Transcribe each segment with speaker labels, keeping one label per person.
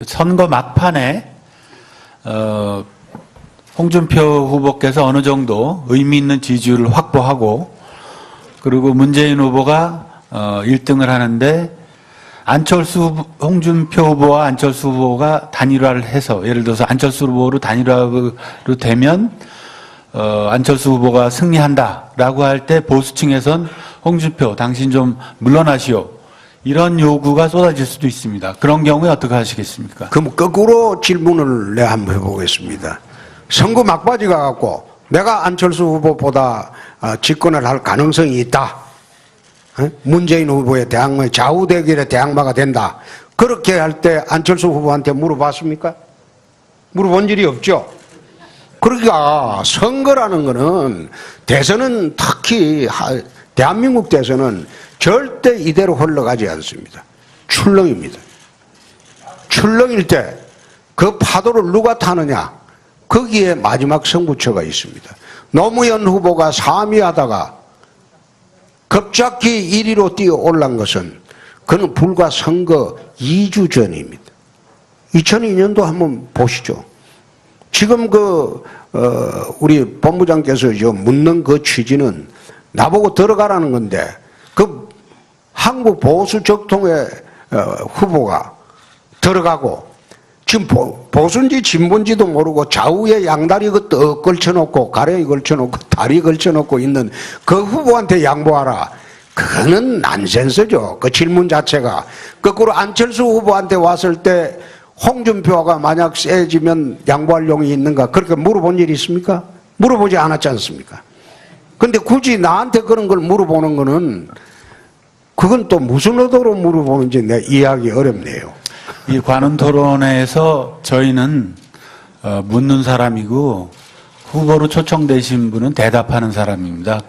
Speaker 1: 선거 막판에 홍준표 후보께서 어느 정도 의미 있는 지지율을 확보하고 그리고 문재인 후보가 1등을 하는데 홍준표 후보와 안철수 후보가 단일화를 해서 예를 들어서 안철수 후보로 단일화로 되면 안철수 후보가 승리한다라고 할 때 보수층에선 홍준표 당신 좀 물러나시오 이런 요구가 쏟아질 수도 있습니다. 그런 경우에 어떻게 하시겠습니까?
Speaker 2: 그럼 거꾸로 질문을 내가 한번 해보겠습니다. 선거 막바지 가갖고 내가 안철수 후보보다 집권을 할 가능성이 있다. 문재인 후보의 대항마, 좌우 대결의 대항마가 된다. 그렇게 할 때 안철수 후보한테 물어봤습니까? 물어본 일이 없죠. 그러니까 선거라는 거는 대선은 특히 대한민국 대선은 절대 이대로 흘러가지 않습니다. 출렁입니다. 출렁일 때 그 파도를 누가 타느냐 거기에 마지막 승부처가 있습니다. 노무현 후보가 3위 하다가 갑자기 1위로 뛰어 올란 것은 그는 불과 선거 2주 전입니다. 2002년도 한번 보시죠. 지금 우리 본부장께서 묻는 그 취지는 나보고 들어가라는 건데 그 한국 보수 적통의 후보가 들어가고 지금 보수인지 진보인지도 모르고 좌우에 양다리 떡 걸쳐놓고 가랭이 걸쳐놓고 다리 걸쳐놓고 있는 그 후보한테 양보하라. 그거는 난센스죠. 그 질문 자체가. 거꾸로 안철수 후보한테 왔을 때 홍준표가 만약 세지면 양보할 용이 있는가 그렇게 물어본 일이 있습니까? 물어보지 않았지 않습니까? 근데 굳이 나한테 그런 걸 물어보는 거는 그건 또 무슨 의도로 물어보는지 내 이해하기 어렵네요.
Speaker 1: 이 관훈 토론회에서 저희는 묻는 사람이고 후보로 초청되신 분은 대답하는 사람입니다.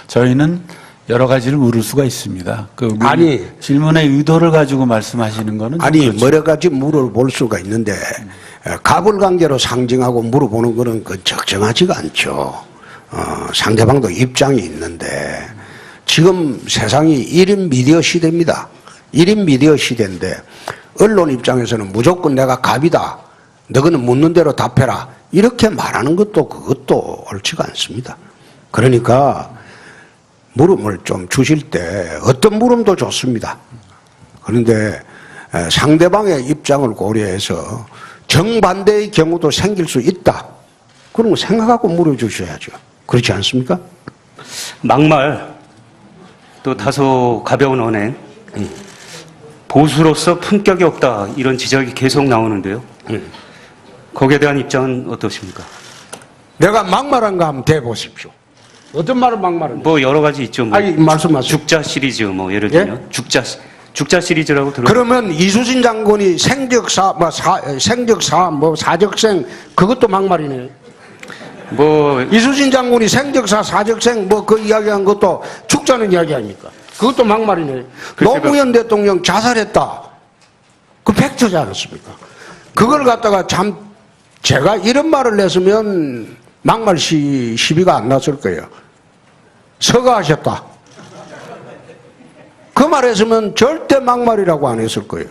Speaker 1: 저희는 여러 가지를 물을 수가 있습니다.
Speaker 2: 아니
Speaker 1: 질문의 의도를 가지고 말씀하시는 거는
Speaker 2: 아니
Speaker 1: 그렇죠.
Speaker 2: 여러 가지 물어볼 수가 있는데 가불관계로 상징하고 물어보는 거는 적정하지가 않죠. 상대방도 입장이 있는데 지금 세상이 1인 미디어 시대입니다. 1인 미디어 시대인데 언론 입장에서는 무조건 내가 갑이다. 너희는 묻는 대로 답해라. 이렇게 말하는 그것도 옳지가 않습니다. 그러니까 물음을 좀 주실 때 어떤 물음도 좋습니다. 그런데 상대방의 입장을 고려해서 정반대의 경우도 생길 수 있다. 그런 거 생각하고 물어주셔야죠. 그렇지 않습니까?
Speaker 3: 막말 또 다소 가벼운 언행 보수로서 품격이 없다 이런 지적이 계속 나오는데요. 거기에 대한 입장은 어떠십니까?
Speaker 2: 내가 막말한 거 한번 대보십시오. 어떤 말을 막말은?
Speaker 3: 뭐 여러 가지 있죠. 뭐
Speaker 2: 아니 말씀하세요.
Speaker 3: 죽자 시리즈 뭐 예를 들면 예? 죽자 시리즈라고 들어.
Speaker 2: 그러면 이수진 장군이 사적생 그것도 막말이네요.
Speaker 3: 뭐
Speaker 2: 이수진 장군이 생적사 사적생 그 이야기한 것도 죽자는 이야기 아닙니까? 그것도 막말이네. 노무현 대통령 자살했다. 그 팩트지 않았습니까? 그걸 갖다가 참 제가 이런 말을 냈으면 막말 시비가 안 났을 거예요. 서거하셨다. 그 말했으면 절대 막말이라고 안 했을 거예요.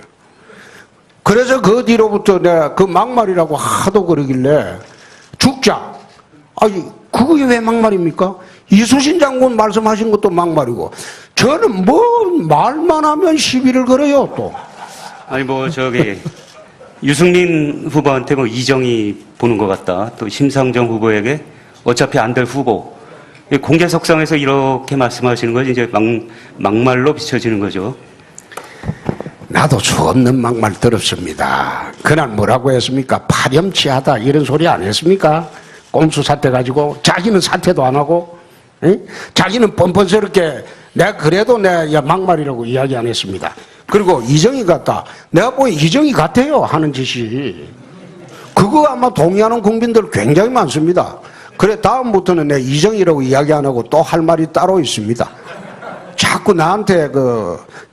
Speaker 2: 그래서 그 뒤로부터 내가 그 막말이라고 하도 그러길래 죽자. 아니 그게 왜 막말입니까? 이수신 장군 말씀하신 것도 막말이고 저는 뭐 말만 하면 시비를 걸어요 또.
Speaker 3: 아니 뭐 유승민 후보한테 뭐 이정이 보는 것 같다. 또 심상정 후보에게 어차피 안 될 후보. 공개석상에서 이렇게 말씀하시는 것이 이제 막말로 비춰지는 거죠.
Speaker 2: 나도 수없는 막말 들었습니다. 그날 뭐라고 했습니까? 파렴치하다 이런 소리 안 했습니까? 꼼수 사태 가지고 자기는 사퇴도 안 하고 자기는 뻔뻔스럽게 내가 그래도 내가 막말이라고 이야기 안 했습니다. 그리고 이정희 같다. 내가 보기엔 이정희 같아요 하는 짓이. 그거 아마 동의하는 국민들 굉장히 많습니다. 그래 다음부터는 내가 이정희라고 이야기 안 하고 또 할 말이 따로 있습니다. 자꾸 나한테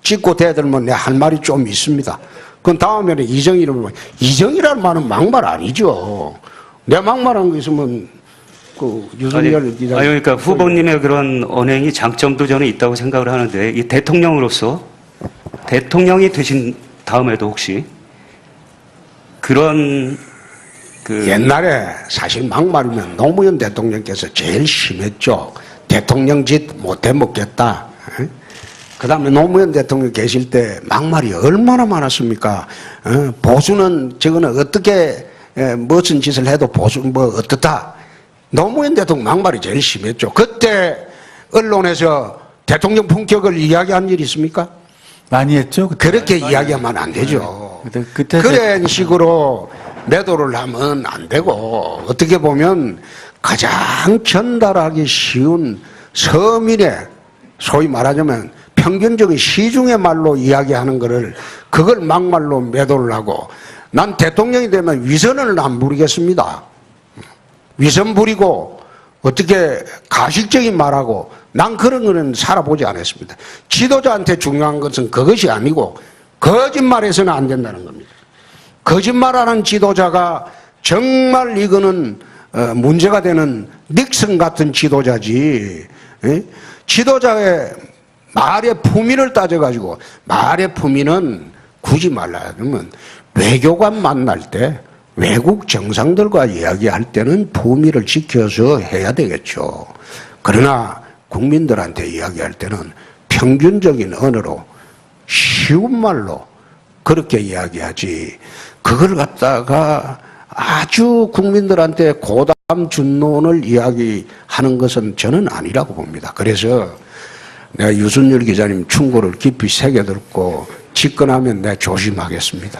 Speaker 2: 찍고 대들면 내가 할 말이 좀 있습니다. 그럼 다음에는 이정희를 보면 이정희라는 말은 막말 아니죠. 내 막말한 거 있으면 유승열 기자.
Speaker 3: 그러니까 후보님의 그런 언행이 장점도 저는 있다고 생각을 하는데 이 대통령으로서 대통령이 되신 다음에도 혹시 그런
Speaker 2: 옛날에 사실 막말이면 노무현 대통령께서 제일 심했죠. 대통령 짓 못해 먹겠다. 그 다음에 노무현 대통령 계실 때 막말이 얼마나 많았습니까? 보수는 저거는 어떻게 무슨 짓을 해도 보수 뭐 어떻다. 노무현 대통령 막말이 제일 심했죠. 그때 언론에서 대통령 품격을 이야기한 일 있습니까?
Speaker 1: 많이 했죠. 그때.
Speaker 2: 그렇게 이야기하면 안 되죠.
Speaker 1: 그때
Speaker 2: 그런 식으로 매도를 하면 안 되고, 어떻게 보면 가장 전달하기 쉬운 서민의, 소위 말하자면 평균적인 시중의 말로 이야기하는 거를 그걸 막말로 매도를 하고, 난 대통령이 되면 위선을 안 부리겠습니다. 위선 부리고 어떻게 가식적인 말하고, 난 그런 거는 살아보지 않았습니다. 지도자한테 중요한 것은 그것이 아니고 거짓말해서는 안 된다는 겁니다. 거짓말하는 지도자가 정말 이거는 문제가 되는 닉슨 같은 지도자지. 지도자의 말의 품위를 따져가지고, 말의 품위는 굳이 말하자면 외교관 만날 때 외국 정상들과 이야기할 때는 품위를 지켜서 해야 되겠죠. 그러나 국민들한테 이야기할 때는 평균적인 언어로 쉬운 말로 그렇게 이야기하지, 그걸 갖다가 아주 국민들한테 고담 준론을 이야기하는 것은 저는 아니라고 봅니다. 그래서 내가 유순열 기자님 충고를 깊이 새겨듣고 집권하면 내가 조심하겠습니다.